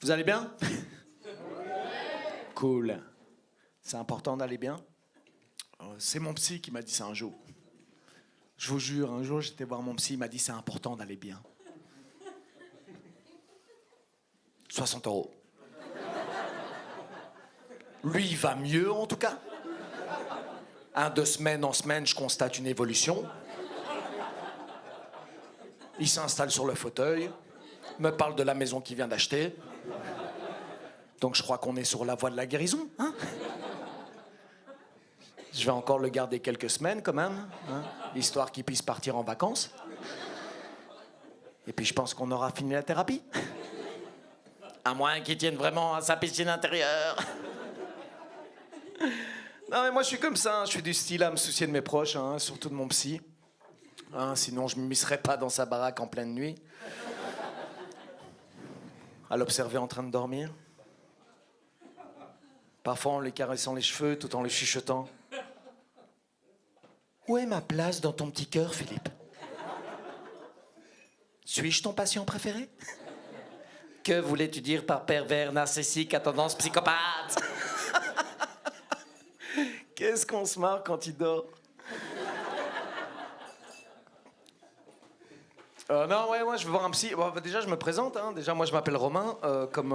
Vous allez bien? Cool. C'est important d'aller bien? C'est mon psy qui m'a dit ça un jour. Je vous jure, un jour j'étais voir mon psy, il m'a dit c'est important d'aller bien. 60 €. Lui, il va mieux en tout cas. De semaine en semaine, je constate une évolution. Il s'installe sur le fauteuil, me parle de la maison qu'il vient d'acheter. Donc je crois qu'on est sur la voie de la guérison, hein? Je vais encore le garder quelques semaines quand même, hein, histoire qu'il puisse partir en vacances. Et puis je pense qu'on aura fini la thérapie. À moins qu'il tienne vraiment à sa piscine intérieure. Non mais moi je suis comme ça, hein, je suis du style à me soucier de mes proches, hein, surtout de mon psy. Hein, sinon je ne me serais pas dans sa baraque en pleine nuit. À l'observer en train de dormir. Parfois en lui caressant les cheveux tout en lui chuchotant. Où est ma place dans ton petit cœur, Philippe? Suis-je ton patient préféré? Que voulais-tu dire par pervers narcissique à tendance psychopathe? Qu'est-ce qu'on se marre quand il dort? Non, ouais, je vais voir un psy. Bon, déjà, je me présente. Hein. Déjà, moi, je m'appelle Romain, comme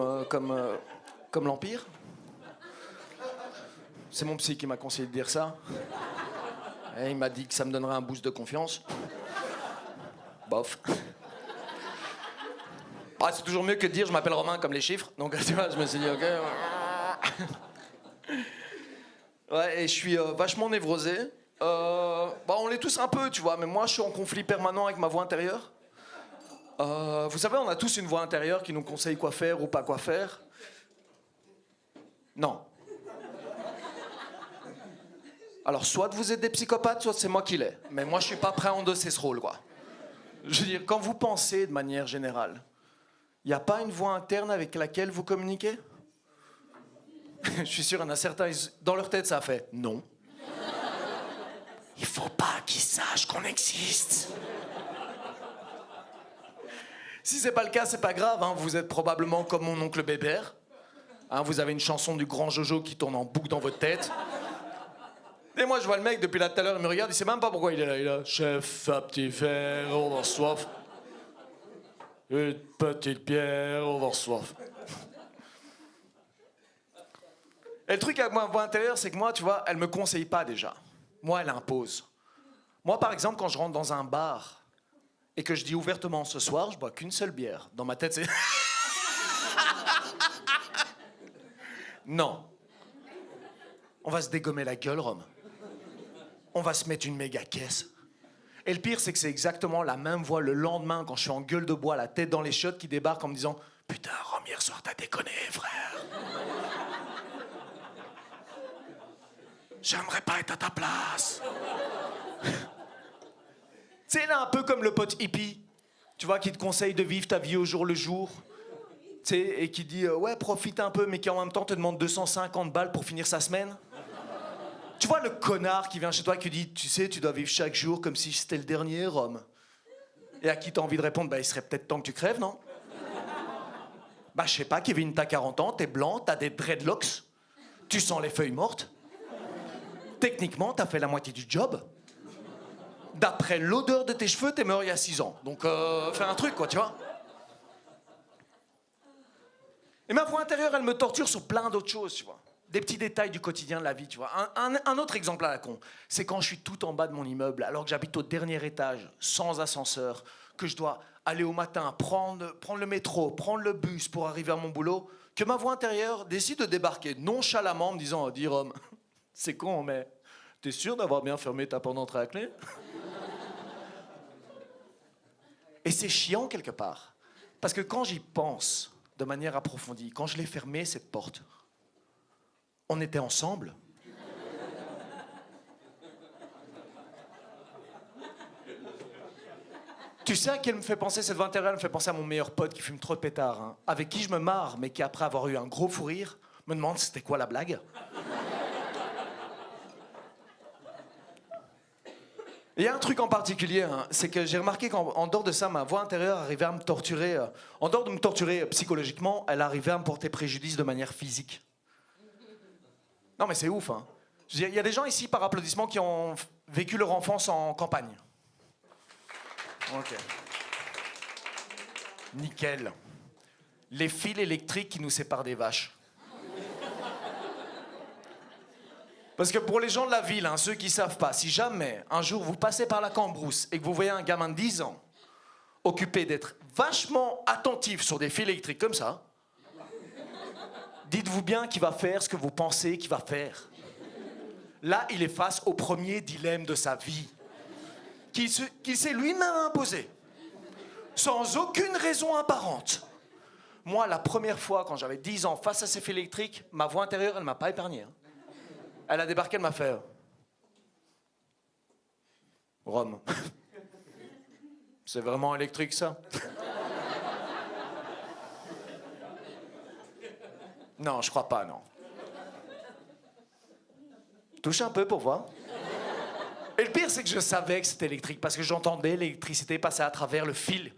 l'Empire. C'est mon psy qui m'a conseillé de dire ça. Et il m'a dit que ça me donnerait un boost de confiance. Bof. Ah, c'est toujours mieux que de dire je m'appelle Romain comme les chiffres. Donc, tu vois, je me suis dit, ok. Ouais, et je suis vachement névrosé. On l'est tous un peu, tu vois, mais moi, je suis en conflit permanent avec ma voix intérieure. Vous savez, on a tous une voix intérieure qui nous conseille quoi faire ou pas quoi faire. Non. Alors, soit vous êtes des psychopathes, soit c'est moi qui l'ai. Mais moi, je suis pas prêt à endosser ce rôle, quoi. Je veux dire, quand vous pensez de manière générale, il n'y a pas une voix interne avec laquelle vous communiquez? Je suis sûr, il y en a certains, dans leur tête, ça a fait non. Il faut pas qu'ils sachent qu'on existe. Si c'est pas le cas, c'est pas grave, hein. Vous êtes probablement comme mon oncle Bébert. Hein, vous avez une chanson du grand Jojo qui tourne en boucle dans votre tête. Et moi, je vois le mec depuis là tout à l'heure, il me regarde, il sait même pas pourquoi il est là. Il a chef à petit fer, on va soif. Une petite pierre, on va soif. Et le truc avec ma voix intérieure, c'est que moi, tu vois, elle me conseille pas déjà. Moi, elle impose. Moi, par exemple, quand je rentre dans un bar et que je dis ouvertement ce soir, je bois qu'une seule bière. Dans ma tête, c'est... Non. On va se dégommer la gueule, Rome. On va se mettre une méga caisse. Et le pire, c'est que c'est exactement la même voix le lendemain, quand je suis en gueule de bois, la tête dans les chiottes, qui débarque en me disant « Putain, Rome, hier soir, t'as déconné, frère. J'aimerais pas être à ta place. » Tu sais, là, un peu comme le pote hippie, tu vois, qui te conseille de vivre ta vie au jour le jour. Tu sais, et qui dit ouais, profite un peu, mais qui en même temps te demande 250 balles pour finir sa semaine. Tu vois le connard qui vient chez toi et qui dit tu sais, tu dois vivre chaque jour comme si c'était le dernier, Rome. Et à qui t'as envie de répondre bah il serait peut-être temps que tu crèves, non? Bah je sais pas, Kevin, t'as 40 ans, t'es blanc, t'as des dreadlocks, tu sens les feuilles mortes. Techniquement, t'as fait la moitié du job. D'après l'odeur de tes cheveux, t'es mort il y a 6 ans. Donc fais un truc, quoi, tu vois. Et ma voix intérieure, elle me torture sur plein d'autres choses, tu vois. Des petits détails du quotidien de la vie, tu vois. Un autre exemple à la con, c'est quand je suis tout en bas de mon immeuble, alors que j'habite au dernier étage, sans ascenseur, que je dois aller au matin, prendre le métro, prendre le bus pour arriver à mon boulot, que ma voix intérieure décide de débarquer nonchalamment en me disant « Dis Rome, c'est con, mais t'es sûr d'avoir bien fermé ta porte d'entrée à clé ?» Et c'est chiant quelque part, parce que quand j'y pense de manière approfondie, quand je l'ai fermée, cette porte, on était ensemble. Tu sais à qui elle me fait penser, cette voix intérieure? Elle me fait penser à mon meilleur pote qui fume trop de pétards, hein, avec qui je me marre, mais qui, après avoir eu un gros fou rire, me demande c'était quoi la blague. Il y a un truc en particulier, hein, c'est que j'ai remarqué qu'en dehors de ça, ma voix intérieure arrivait à me torturer. En dehors de me torturer psychologiquement, elle arrivait à me porter préjudice de manière physique. Non mais c'est ouf, hein. Je veux dire, il y a des gens ici par applaudissement qui ont vécu leur enfance en campagne. Ok. Nickel. Les fils électriques qui nous séparent des vaches. Parce que pour les gens de la ville, hein, ceux qui savent pas, si jamais un jour vous passez par la Cambrousse et que vous voyez un gamin de 10 ans occupé d'être vachement attentif sur des fils électriques comme ça, dites-vous bien qu'il va faire ce que vous pensez qu'il va faire. Là, il est face au premier dilemme de sa vie, qu'il s'est lui-même imposé, sans aucune raison apparente. Moi, la première fois, quand j'avais 10 ans, face à ces fils électriques, ma voix intérieure, elle ne m'a pas épargné. Hein. Elle a débarqué, elle m'a fait... Rome. C'est vraiment électrique, ça? Non, je crois pas, non. Touche un peu pour voir. Et le pire, c'est que je savais que c'était électrique, parce que j'entendais l'électricité passer à travers le fil.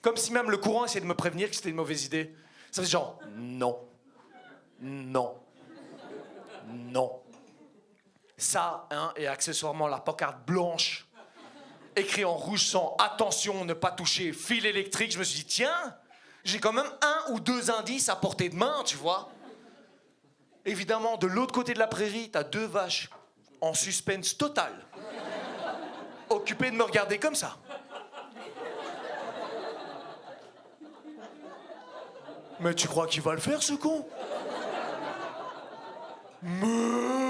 Comme si même le courant essayait de me prévenir que c'était une mauvaise idée. Ça fait genre, non. Non. Non. Ça, hein, et accessoirement la pancarte blanche, écrit en rouge sang, attention, ne pas toucher, fil électrique. Je me suis dit, tiens, j'ai quand même 1 ou 2 indices à portée de main, tu vois. Évidemment, de l'autre côté de la prairie, t'as 2 vaches en suspense total, occupées de me regarder comme ça. Mais tu crois qu'il va le faire, ce con? Mais...